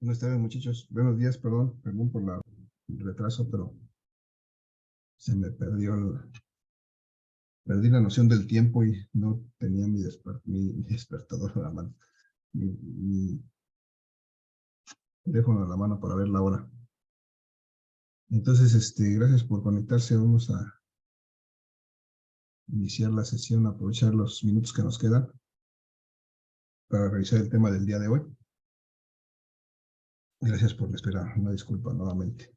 Buenas tardes, muchachos. Buenos días, perdón por el retraso, pero se me perdí la noción del tiempo y no tenía mi despertador a la mano, mi teléfono a la mano para ver la hora. Entonces, gracias por conectarse. Vamos a iniciar la sesión, aprovechar los minutos que nos quedan para revisar el tema del día de hoy. Gracias por la espera. Una disculpa nuevamente.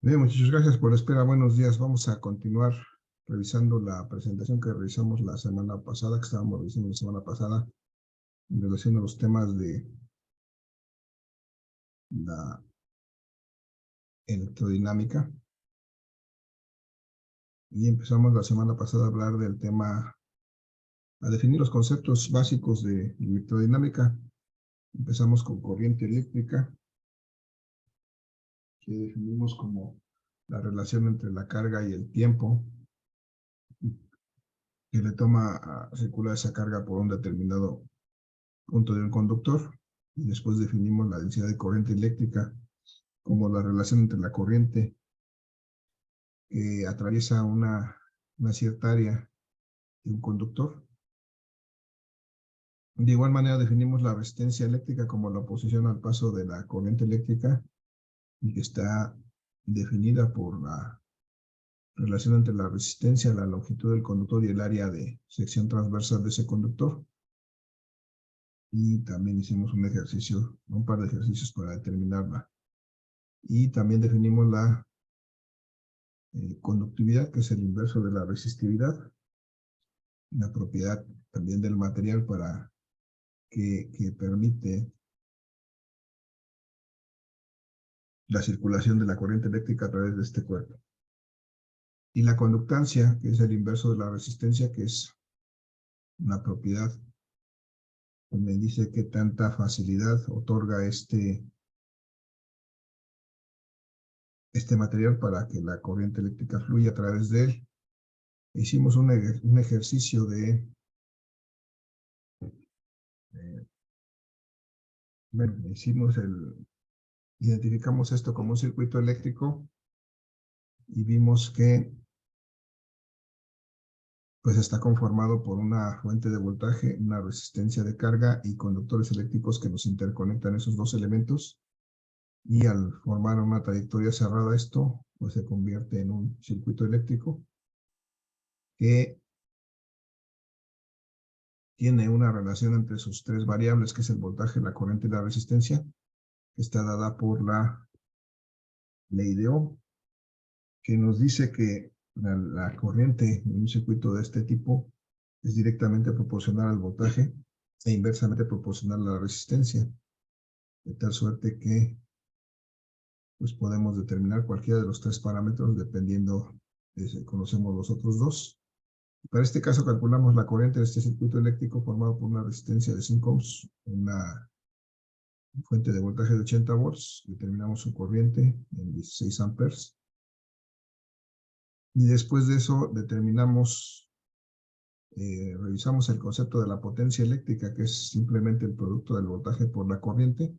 Bien, muchachos, gracias por la espera. Buenos días. Vamos a continuar revisando la presentación que revisamos la semana pasada, que estábamos revisando la semana pasada, en relación a los temas de la electrodinámica. Y empezamos la semana pasada a hablar del tema, a definir los conceptos básicos de electrodinámica. Empezamos con corriente eléctrica, que definimos como la relación entre la carga y el tiempo que le toma a circular esa carga por un determinado punto de un conductor. Y después definimos la densidad de corriente eléctrica como la relación entre la corriente que atraviesa una cierta área de un conductor. De igual manera definimos la resistencia eléctrica como la oposición al paso de la corriente eléctrica y que está definida por la relación entre la resistencia, la longitud del conductor y el área de sección transversal de ese conductor. Y también hicimos un par de ejercicios para determinarla. Y también definimos la conductividad, que es el inverso de la resistividad, la propiedad también del material para que permite la circulación de la corriente eléctrica a través de este cuerpo. Y la conductancia, que es el inverso de la resistencia, que es una propiedad que me dice qué tanta facilidad otorga este material para que la corriente eléctrica fluya a través de él. Hicimos un ejercicio identificamos esto como un circuito eléctrico y vimos que pues está conformado por una fuente de voltaje, una resistencia de carga y conductores eléctricos que nos interconectan esos dos elementos. Y al formar una trayectoria cerrada esto, pues se convierte en un circuito eléctrico que tiene una relación entre sus tres variables, que es el voltaje, la corriente y la resistencia, que está dada por la ley de Ohm, que nos dice que la corriente en un circuito de este tipo es directamente proporcional al voltaje e inversamente proporcional a la resistencia, de tal suerte que pues podemos determinar cualquiera de los tres parámetros dependiendo de si conocemos los otros dos. Para este caso calculamos la corriente de este circuito eléctrico formado por una resistencia de 5 ohms, una fuente de voltaje de 80 volts, determinamos su corriente en 16 amperes. Y después de eso revisamos el concepto de la potencia eléctrica, que es simplemente el producto del voltaje por la corriente.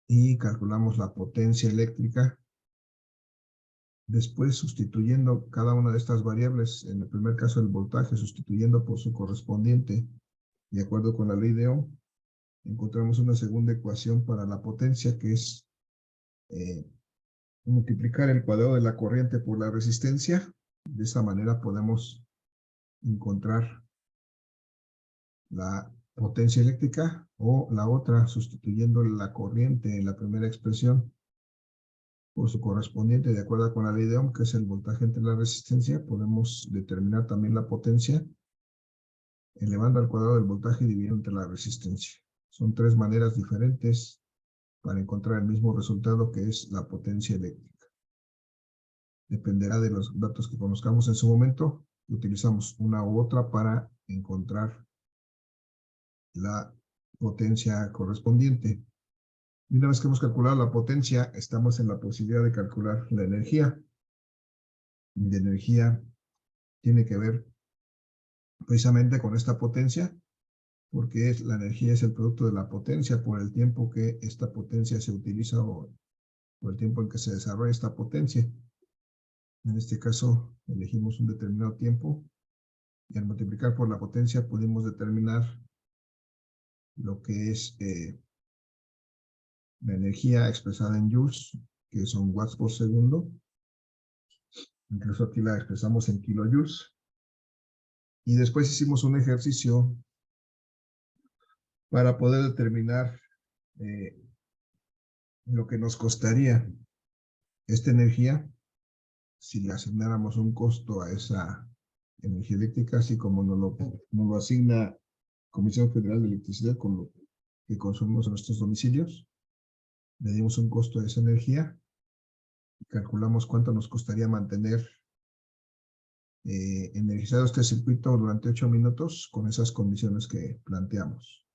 Y calculamos la potencia eléctrica. Después, sustituyendo cada una de estas variables, en el primer caso el voltaje, sustituyendo por su correspondiente de acuerdo con la ley de Ohm, encontramos una segunda ecuación para la potencia, que es multiplicar el cuadrado de la corriente por la resistencia. De esa manera podemos encontrar la potencia eléctrica, o la otra, sustituyendo la corriente en la primera expresión por su correspondiente de acuerdo con la ley de Ohm, que es el voltaje entre la resistencia. Podemos determinar también la potencia elevando al cuadrado del voltaje y dividiendo entre la resistencia. Son tres maneras diferentes para encontrar el mismo resultado, que es la potencia eléctrica. Dependerá de los datos que conozcamos en su momento. Utilizamos una u otra para encontrar la potencia correspondiente. Y una vez que hemos calculado la potencia, estamos en la posibilidad de calcular la energía. Y la energía tiene que ver precisamente con esta potencia, porque la energía es el producto de la potencia por el tiempo que esta potencia se utiliza, o por el tiempo en que se desarrolla esta potencia. En este caso, elegimos un determinado tiempo, y al multiplicar por la potencia pudimos determinar lo que es la energía expresada en joules, que son watts por segundo. Incluso aquí la expresamos en kilojoules. Y después hicimos un ejercicio para poder determinar lo que nos costaría esta energía si le asignáramos un costo a esa energía eléctrica, así como nos lo asigna Comisión Federal de Electricidad con lo que consumimos en nuestros domicilios. Le dimos un costo a esa energía y calculamos cuánto nos costaría mantener energizado este circuito durante 8 minutos con esas condiciones que planteamos.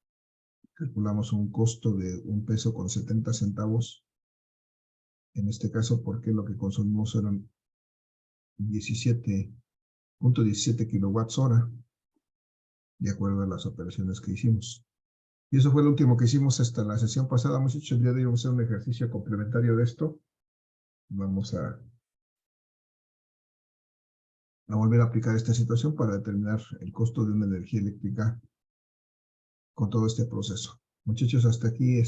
Calculamos un costo de $1.70 en este caso, porque lo que consumimos eran 17.17 kilowatts hora, de acuerdo a las operaciones que hicimos. Y eso fue lo último que hicimos hasta la sesión pasada. Hemos hecho el día de hoy, vamos a hacer un ejercicio complementario de esto. Vamos a volver a aplicar esta situación para determinar el costo de una energía eléctrica con todo este proceso. Muchachos, hasta aquí,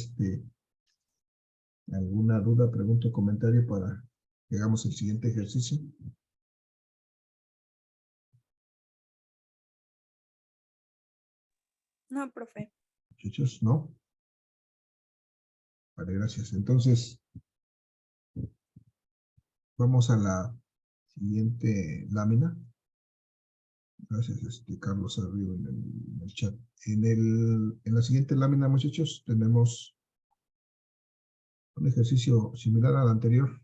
¿alguna duda, pregunta o comentario para que hagamos el siguiente ejercicio? No, profe. Muchachos, ¿no? Vale, gracias. Entonces, vamos a la siguiente lámina. Gracias, Carlos Arriba en el chat. En la siguiente lámina, muchachos, tenemos un ejercicio similar al anterior.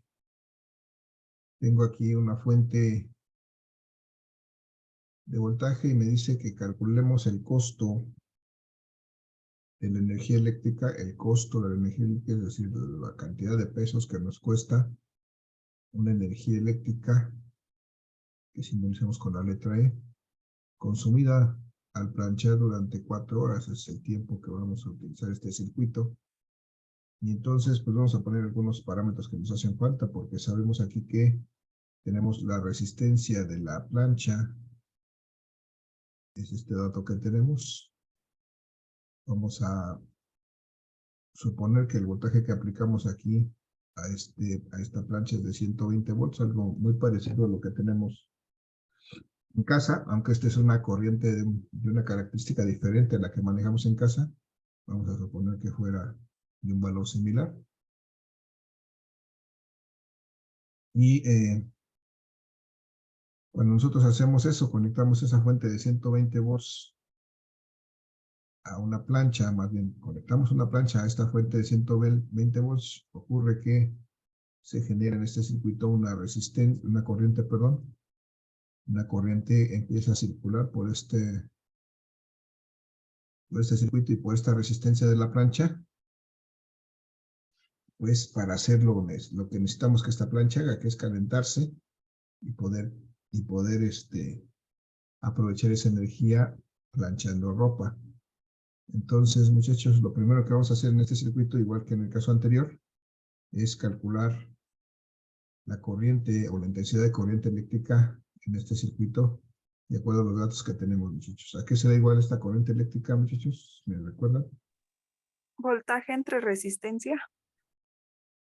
Tengo aquí una fuente de voltaje y me dice que calculemos el costo de la energía eléctrica, el costo de la energía eléctrica, es decir, la cantidad de pesos que nos cuesta una energía eléctrica, que simbolizamos con la letra E, consumida al planchar durante 4 horas, es el tiempo que vamos a utilizar este circuito. Y entonces, pues vamos a poner algunos parámetros que nos hacen falta, porque sabemos aquí que tenemos la resistencia de la plancha, es este dato que tenemos. Vamos a suponer que el voltaje que aplicamos aquí a esta plancha es de 120 volts, algo muy parecido a lo que tenemos en casa, aunque esta es una corriente de una característica diferente a la que manejamos en casa. Vamos a suponer que fuera de un valor similar. Y cuando nosotros hacemos eso, conectamos esa fuente de 120 volts a una plancha, más bien conectamos una plancha a esta fuente de 120 volts, ocurre que se genera en este circuito una corriente, perdón. Una corriente empieza a circular por este circuito y por esta resistencia de la plancha. Pues para hacerlo, lo que necesitamos que esta plancha haga, que es calentarse y poder aprovechar esa energía planchando ropa. Entonces, muchachos, lo primero que vamos a hacer en este circuito, igual que en el caso anterior, es calcular la corriente o la intensidad de corriente eléctrica en este circuito de acuerdo a los datos que tenemos, muchachos. ¿A qué se da igual esta corriente eléctrica, muchachos? ¿Me recuerdan? Voltaje entre resistencia.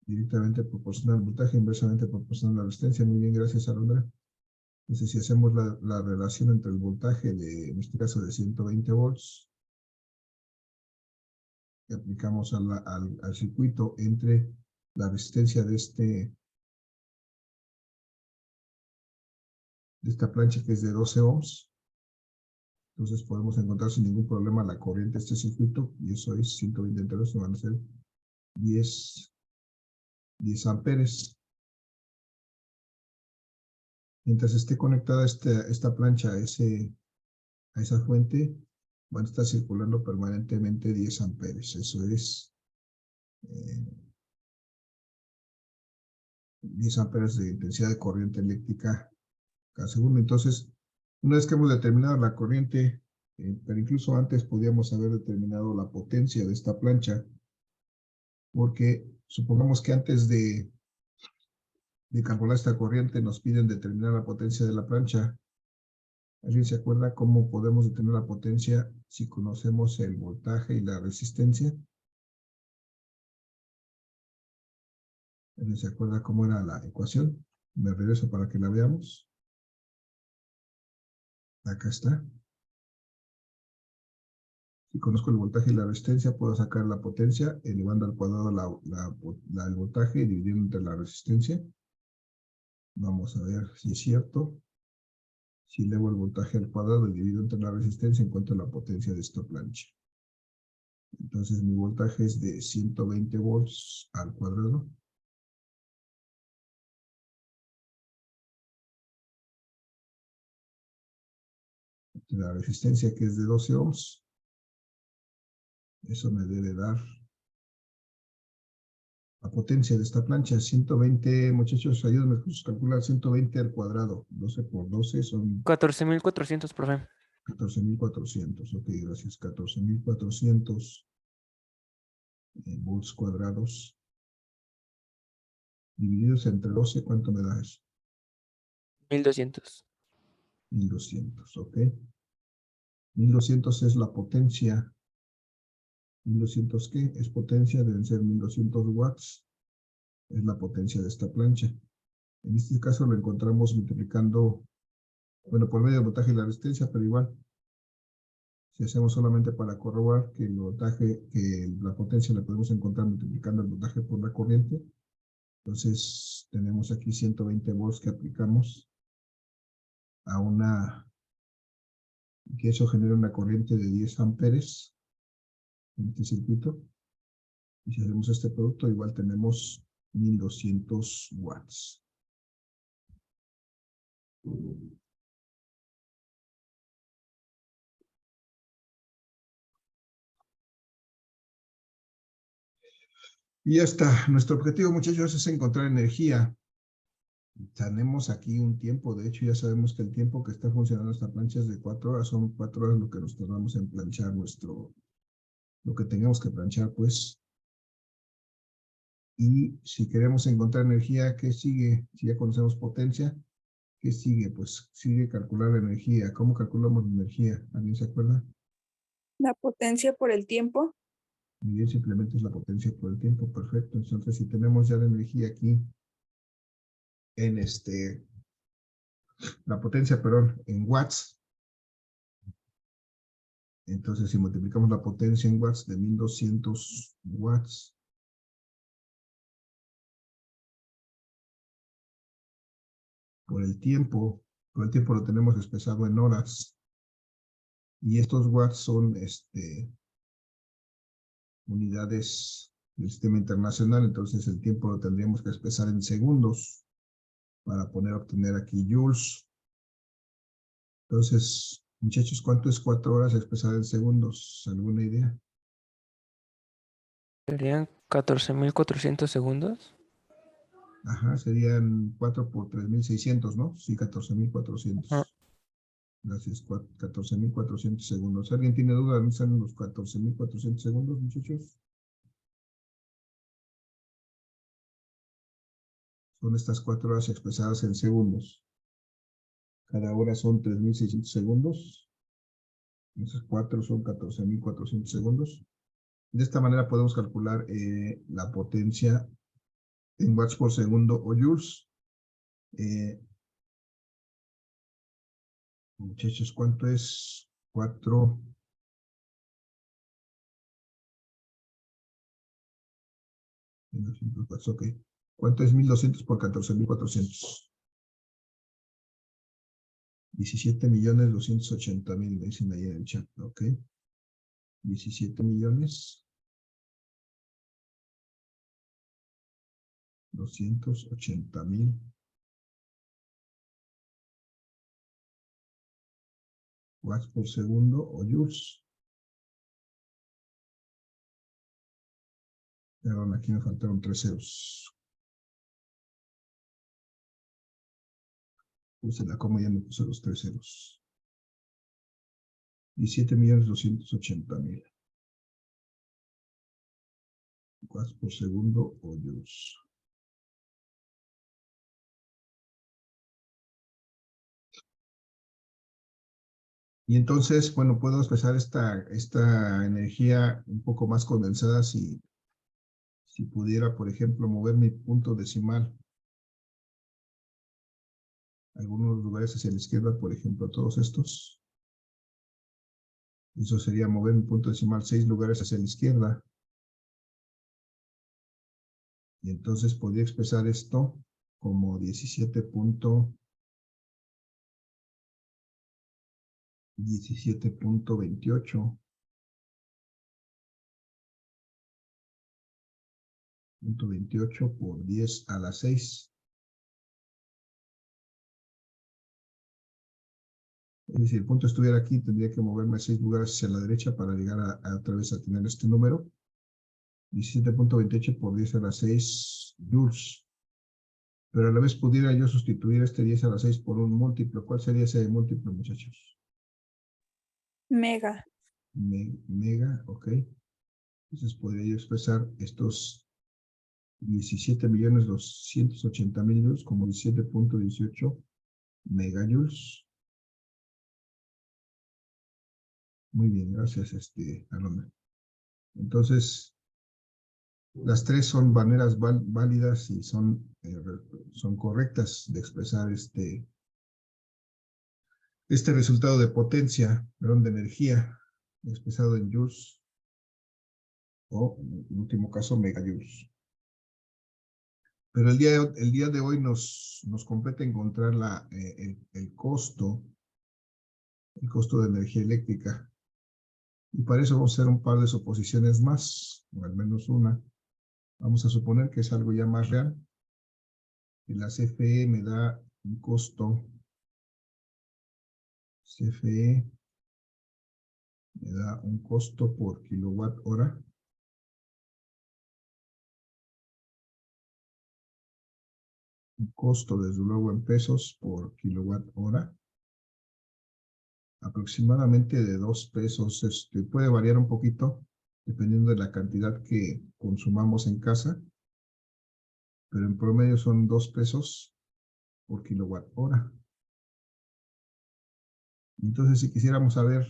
Directamente proporcional al voltaje, inversamente proporcional a la resistencia. Muy bien, gracias, Alondra. Entonces, si hacemos la relación entre el voltaje en este caso, de 120 volts, que aplicamos al circuito entre la resistencia de esta plancha que es de 12 ohms, entonces podemos encontrar sin ningún problema la corriente de este circuito, y eso es 120 entre 12, van a ser 10 amperes. Mientras esté conectada esta plancha a esa fuente, van a estar circulando permanentemente 10 amperes. Eso es 10 amperes de intensidad de corriente eléctrica cada segundo. Entonces, una vez que hemos determinado la corriente, pero incluso antes podíamos haber determinado la potencia de esta plancha, porque supongamos que antes de calcular esta corriente nos piden determinar la potencia de la plancha. ¿Alguien se acuerda cómo podemos determinar la potencia si conocemos el voltaje y la resistencia? ¿Alguien se acuerda cómo era la ecuación? Me regreso para que la veamos. Acá está. Si conozco el voltaje y la resistencia, puedo sacar la potencia elevando al cuadrado el voltaje y dividiendo entre la resistencia. Vamos a ver si es cierto. Si elevo el voltaje al cuadrado y divido entre la resistencia, encuentro la potencia de esta plancha. Entonces mi voltaje es de 120 volts al cuadrado. La resistencia, que es de 12 ohms. Eso me debe dar la potencia de esta plancha. 120, muchachos, ayúdenme a calcular 120 al cuadrado. 12 por 12 son 14.400, profe. 14.400. Ok, gracias. 14.400 volts cuadrados. Divididos entre 12, ¿cuánto me da eso? 1.200. 1.200, ok. 1.200 es la potencia. ¿1.200 qué? Es potencia, deben ser 1.200 watts. Es la potencia de esta plancha. En este caso lo encontramos multiplicando, bueno, por medio del voltaje y la resistencia, pero igual, si hacemos solamente para corroborar que el voltaje, que la potencia la podemos encontrar multiplicando el voltaje por la corriente, entonces tenemos aquí 120 volts que aplicamos a que eso genera una corriente de 10 amperes en este circuito. Y si hacemos este producto, igual tenemos 1.200 watts. Y ya está. Nuestro objetivo, muchachos, es encontrar energía. Tenemos aquí un tiempo. De hecho, ya sabemos que el tiempo que está funcionando esta plancha es de 4 horas. Son 4 horas lo que nos tardamos en planchar lo que tengamos que planchar, pues. Y si queremos encontrar energía, ¿qué sigue? Si ya conocemos potencia, ¿qué sigue? Pues sigue calcular la energía. ¿Cómo calculamos la energía? ¿Alguien se acuerda? La potencia por el tiempo. Muy bien, simplemente es la potencia por el tiempo. Perfecto. Entonces, si tenemos ya la energía aquí en la potencia, perdón, en watts, entonces si multiplicamos la potencia en watts de 1.200 watts por el tiempo lo tenemos expresado en horas, y estos watts son unidades del sistema internacional, entonces el tiempo lo tendríamos que expresar en segundos para obtener aquí joules. Entonces, muchachos, ¿cuánto es 4 horas expresada en segundos? ¿Alguna idea? Serían 14.400 segundos. Ajá, serían 4 por 3.600, ¿no? Sí, 14.400. Gracias, 14.400 segundos. ¿Alguien tiene duda? ¿Dónde están los 14.400 segundos, muchachos? Son estas 4 horas expresadas en segundos. Cada hora son 3.600 segundos. Entonces 4 son 14.400 segundos. De esta manera podemos calcular la potencia en watts por segundo o joules. Muchachos, ¿cuánto es? 4. Ok. ¿Cuánto es 1.200 por 14.400? 17.280.000, me dicen ahí en el chat. Ok. 17.280.000 watts por segundo o joules. Perdón, aquí me faltaron 3 ceros. Puse la coma y ya me puse los 3 ceros. 17.280.000 watts por segundo o joules. Y entonces, bueno, puedo expresar esta energía un poco más condensada si pudiera, por ejemplo, mover mi punto decimal algunos lugares hacia la izquierda, por ejemplo, todos estos. Eso sería mover mi punto decimal 6 lugares hacia la izquierda. Y entonces podría expresar esto como 17.28. 28 por 10 a la 6. Es decir, el punto estuviera aquí, tendría que moverme 6 lugares hacia la derecha para llegar a otra vez a tener este número. 17.28 por 10 a la 6 joules. Pero a la vez pudiera yo sustituir este 10 a la 6 por un múltiplo. ¿Cuál sería ese múltiplo, muchachos? Mega. Mega, ok. Entonces podría yo expresar estos 17.280.000 joules como 17.18 megajoules. Muy bien, gracias, Alondra. Entonces, las tres son maneras válidas y son correctas de expresar este resultado de potencia, perdón, de energía, expresado en joules, o en último caso, megajoules. Pero el día de hoy nos compete encontrar el costo de energía eléctrica. Y para eso vamos a hacer un par de suposiciones más, o al menos una. Vamos a suponer que es algo ya más real, que la CFE me da un costo, CFE me da un costo por kilowatt hora. Un costo, desde luego, en pesos por kilowatt hora. Aproximadamente de 2 pesos. Puede variar un poquito, dependiendo de la cantidad que consumamos en casa. Pero en promedio son 2 pesos por kilowatt hora. Entonces, si quisiéramos saber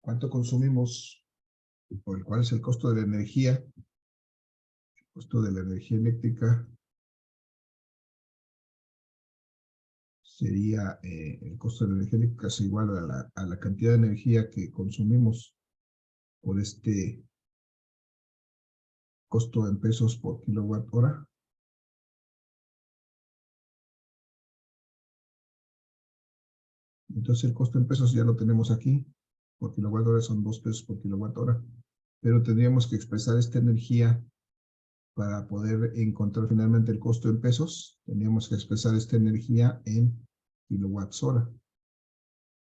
cuánto consumimos, o cuál es el costo de la energía, el costo de la energía eléctrica sería, el costo de la energía eléctrica es igual a la cantidad de energía que consumimos por este costo en pesos por kilowatt hora. Entonces el costo en pesos ya lo tenemos aquí, por kilowatt hora son 2 pesos por kilowatt hora. Pero tendríamos que expresar esta energía para poder encontrar finalmente el costo en pesos. Tendríamos que expresar esta energía en kilowatts hora.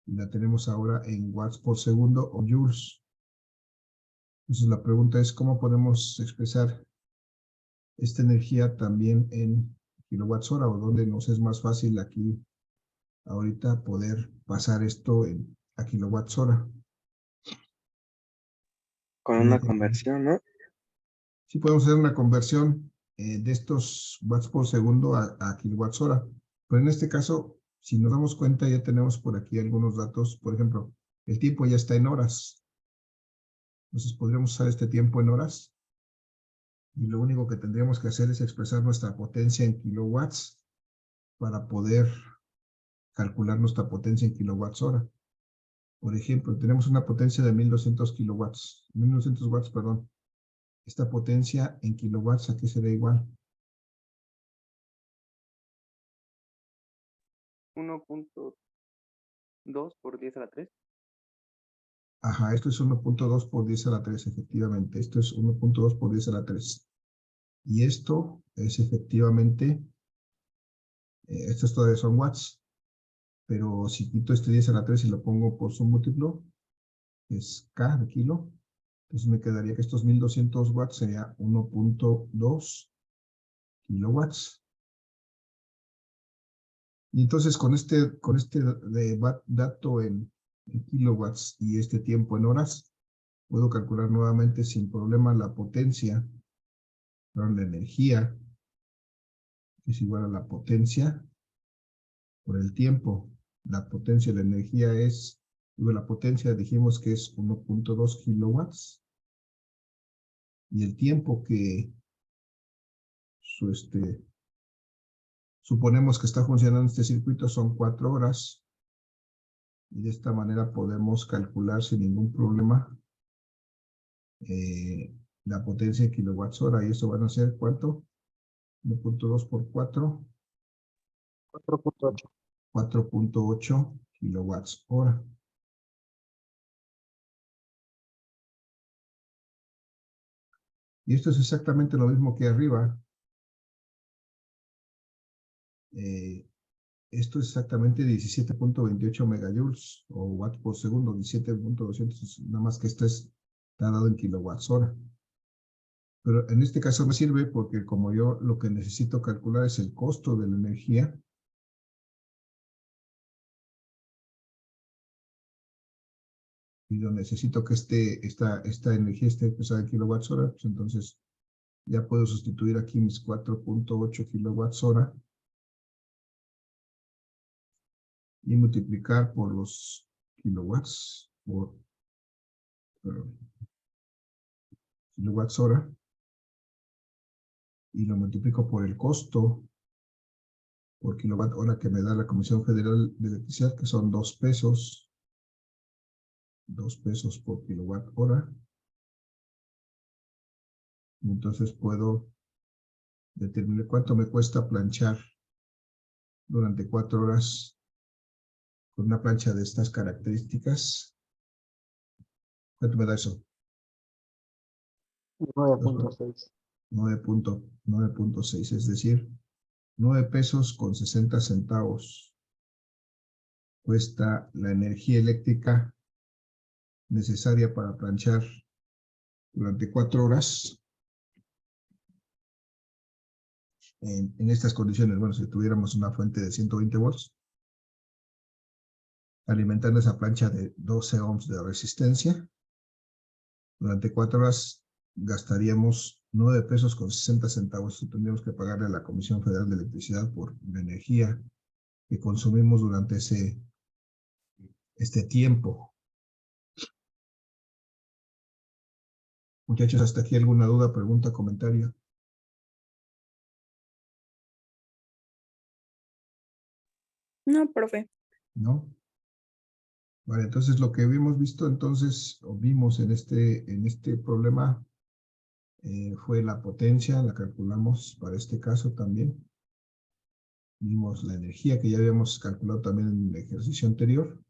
Y la tenemos ahora en watts por segundo o joules. Entonces la pregunta es, ¿cómo podemos expresar esta energía también en kilowatts hora? O dónde nos es más fácil aquí ahorita poder pasar esto a kilowatts hora. Con una conversión, ¿no? Sí, podemos hacer una conversión de estos watts por segundo a kilowatts hora. Pero en este caso, si nos damos cuenta, ya tenemos por aquí algunos datos. Por ejemplo, el tiempo ya está en horas. Entonces podríamos usar este tiempo en horas. Y lo único que tendríamos que hacer es expresar nuestra potencia en kilowatts para poder calcular nuestra potencia en kilowatts hora. Por ejemplo, tenemos una potencia de 1200 kilowatts, 1200 watts, perdón. Esta potencia en kilowatts, ¿a qué será igual? 1.2 por 10 a la 3. Ajá, esto es 1.2 por 10 a la 3, efectivamente. Esto es 1.2 por 10 a la 3. Y esto es efectivamente, estos todavía son watts, pero si quito este 10 a la 3 y lo pongo por su múltiplo, es K de kilo, entonces me quedaría que estos 1200 watts sería 1.2 kilowatts. Y entonces con este dato en kilowatts y este tiempo en horas, puedo calcular nuevamente sin problema la potencia, perdón, la energía, que es igual a la potencia por el tiempo. La potencia de la energía es, la potencia dijimos que es 1.2 kilowatts. Y el tiempo que suponemos que está funcionando este circuito son 4 horas. Y de esta manera podemos calcular sin ningún problema la potencia en kilowatts hora. Y eso van a ser, ¿cuánto? 1.2 por 4. 4.8. 4.8 kilowatts hora. Y esto es exactamente lo mismo que arriba. Esto es exactamente 17.28 megajoules o watts por segundo, 17.200, nada más que esto está dado en kilowatts hora. Pero en este caso me sirve porque como yo lo que necesito calcular es el costo de la energía, y yo necesito que esta energía esté pesada en kilowatts hora, pues entonces ya puedo sustituir aquí mis 4.8 kilowatts hora y multiplicar por los kilowatts, kilowatts hora, y lo multiplico por el costo por kilowatt hora que me da la Comisión Federal de Electricidad, que son 2 pesos. 2 pesos por kilowatt hora. Y entonces puedo determinar cuánto me cuesta planchar durante 4 horas con una plancha de estas características. ¿Cuánto me da eso? 9.6. 9.6, es decir, 9 pesos con 60 centavos cuesta la energía eléctrica necesaria para planchar durante 4 horas en estas condiciones. Bueno, si tuviéramos una fuente de 120 volts alimentando esa plancha de 12 ohms de resistencia, durante 4 horas gastaríamos 9 pesos con 60 centavos. Tendríamos que pagarle a la Comisión Federal de Electricidad por la energía que consumimos durante este tiempo. Muchachos, hasta aquí alguna duda, pregunta, comentario. No, profe. ¿No? Vale, entonces lo que hemos visto entonces, o vimos en este problema, fue la potencia, la calculamos para este caso también. Vimos la energía que ya habíamos calculado también en el ejercicio anterior,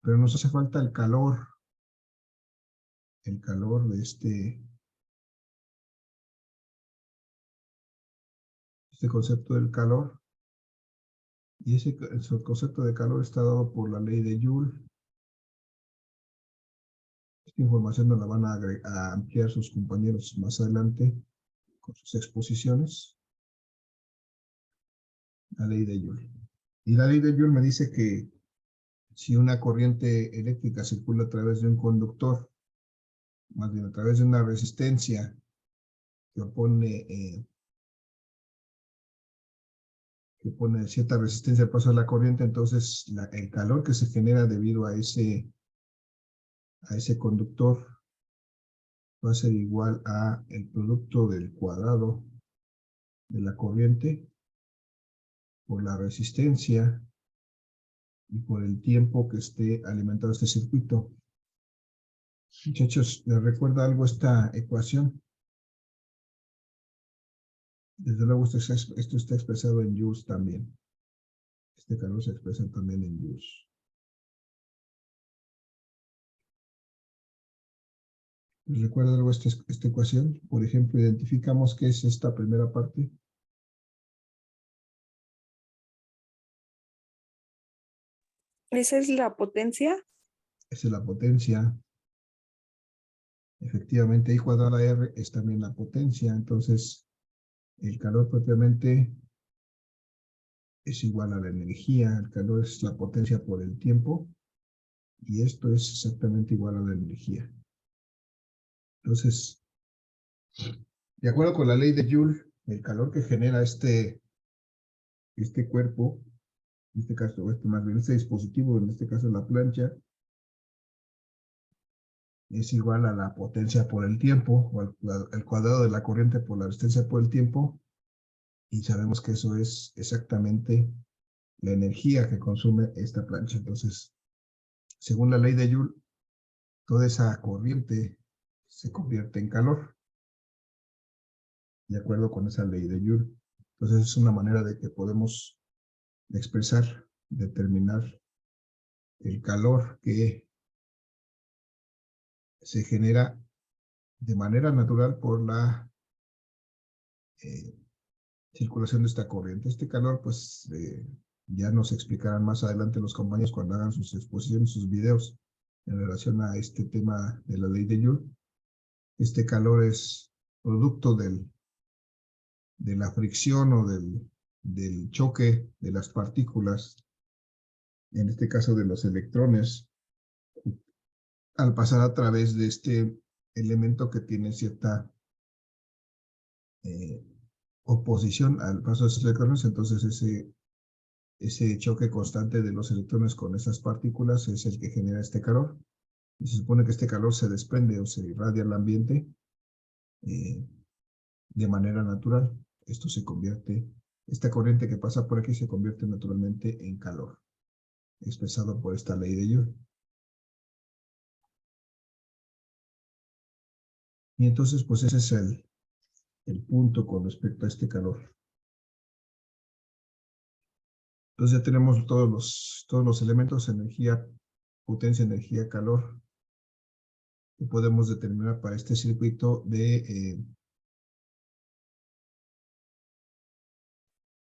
pero nos hace falta el calor de este concepto del calor. Y ese concepto de calor está dado por la ley de Joule. Esta información nos la van a ampliar sus compañeros más adelante con sus exposiciones. La ley de Joule. Y la ley de Joule me dice que si una corriente eléctrica circula a través de un conductor, más bien a través de una resistencia que opone que pone cierta resistencia al paso de la corriente, entonces el calor que se genera debido a ese conductor va a ser igual a el producto del cuadrado de la corriente por la resistencia y por el tiempo que esté alimentado este circuito. Muchachos, ¿les recuerda algo esta ecuación? Desde luego esto está expresado en joules también. Este calor se expresa también en joules. ¿Les recuerda algo esta ecuación? Por ejemplo, identificamos qué es esta primera parte. ¿Esa es la potencia? Esa es la potencia. Efectivamente, I cuadrado a la R es también la potencia. Entonces, el calor propiamente es igual a la energía. El calor es la potencia por el tiempo. Y esto es exactamente igual a la energía. Entonces, de acuerdo con la ley de Joule, el calor que genera este cuerpo, en este caso, más bien este dispositivo, en este caso la plancha, es igual a la potencia por el tiempo, o al cuadrado de la corriente por la resistencia por el tiempo, y sabemos que eso es exactamente la energía que consume esta plancha. Entonces, según la ley de Joule, toda esa corriente se convierte en calor, de acuerdo con esa ley de Joule. Entonces, es una manera de que podemos expresar, determinar el calor que se genera de manera natural por la circulación de esta corriente. Este calor, pues, ya nos explicarán más adelante los compañeros cuando hagan sus exposiciones, sus videos en relación a este tema de la ley de Joule. Este calor es producto de la fricción o del choque de las partículas, en este caso de los electrones, al pasar a través de este elemento que tiene cierta oposición al paso de esos electrones. Entonces ese choque constante de los electrones con esas partículas es el que genera este calor. Y se supone que este calor se desprende o se irradia al ambiente de manera natural. Esto se convierte, esta corriente que pasa por aquí se convierte naturalmente en calor, expresado por esta ley de Joule. Y entonces, pues ese es el punto con respecto a este calor. Entonces ya tenemos todos los elementos, energía, potencia, energía, calor, que podemos determinar para este circuito en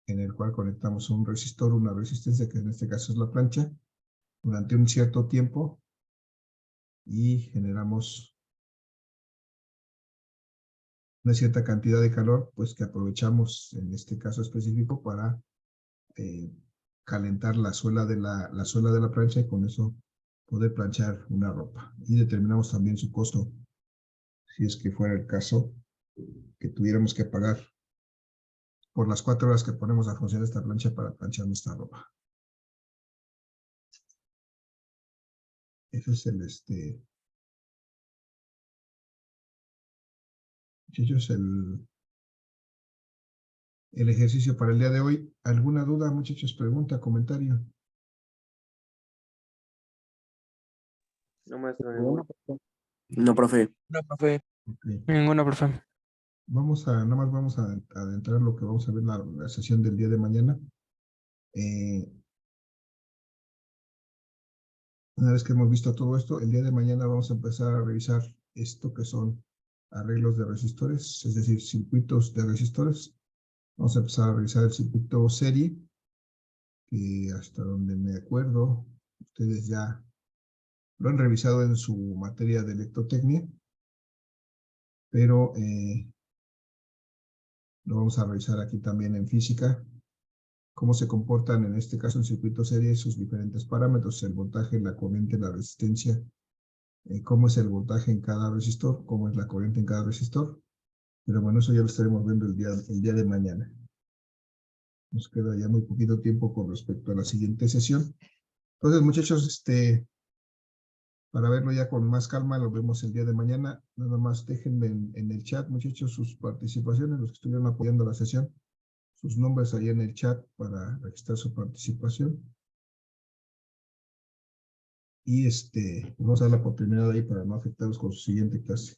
el cual conectamos un resistor, una resistencia, que en este caso es la plancha, durante un cierto tiempo, y generamos una cierta cantidad de calor, pues que aprovechamos en este caso específico para calentar la suela de la plancha, y con eso poder planchar una ropa. Y determinamos también su costo, si es que fuera el caso que tuviéramos que pagar por las 4 horas que ponemos a funcionar esta plancha para planchar nuestra ropa. Ese es muchachos, el ejercicio para el día de hoy. ¿Alguna duda, muchachos? Pregunta, comentario. No, maestro, Bueno, ninguno. No, profe. no, profe. Okay. Ninguna, profe. Nada más vamos a adentrar lo que vamos a ver la sesión del día de mañana. Una vez que hemos visto todo esto, el día de mañana vamos a empezar a revisar esto que son arreglos de resistores, es decir, circuitos de resistores. Vamos a empezar a revisar el circuito serie, que hasta donde me acuerdo, ustedes ya lo han revisado en su materia de electrotecnia, pero lo vamos a revisar aquí también en física, cómo se comportan en este caso en circuito serie, sus diferentes parámetros, el voltaje, la corriente, la resistencia, cómo es el voltaje en cada resistor, cómo es la corriente en cada resistor. Pero bueno, eso ya lo estaremos viendo el día de mañana. Nos queda ya muy poquito tiempo con respecto a la siguiente sesión. Entonces, muchachos, para verlo ya con más calma, lo vemos el día de mañana. Nada más déjenme en el chat, muchachos, sus participaciones, los que estuvieron apoyando la sesión, sus nombres ahí en el chat para registrar su participación. Y vamos a dar la oportunidad ahí para no afectarlos con su siguiente clase.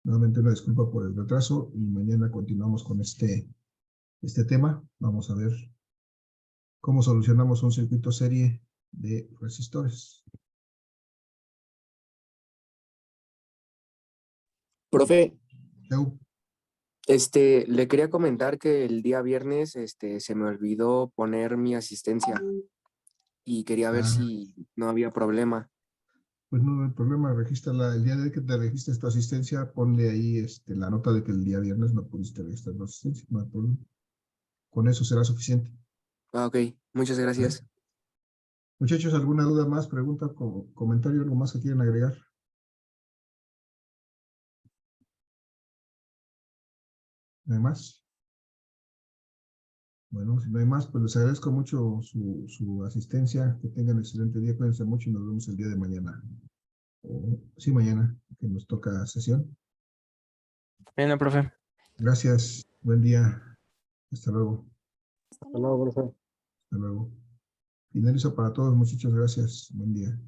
Nuevamente una disculpa por el retraso y mañana continuamos con este tema. Vamos a ver cómo solucionamos un circuito serie de resistores. Profe, Eu, le quería comentar que el día viernes, se me olvidó poner mi asistencia y quería ver Ah. si no había problema. Pues no hay problema, regístrala. El día de que te registres tu asistencia, ponle ahí la nota de que el día viernes no pudiste registrar tu asistencia. No hay problema. Con eso será suficiente. Ah, ok, muchas gracias. Muchachos, ¿alguna duda más, pregunta, comentario, algo más que quieran agregar? ¿No hay más? Bueno, si no hay más, pues les agradezco mucho su asistencia. Que tengan excelente día. Cuídense mucho y nos vemos el día de mañana. Sí, mañana, que nos toca sesión. Bien, profe. Gracias. Buen día. Hasta luego. Hasta luego, profe. Hasta luego. Finalizo para todos, muchachos. Gracias. Buen día.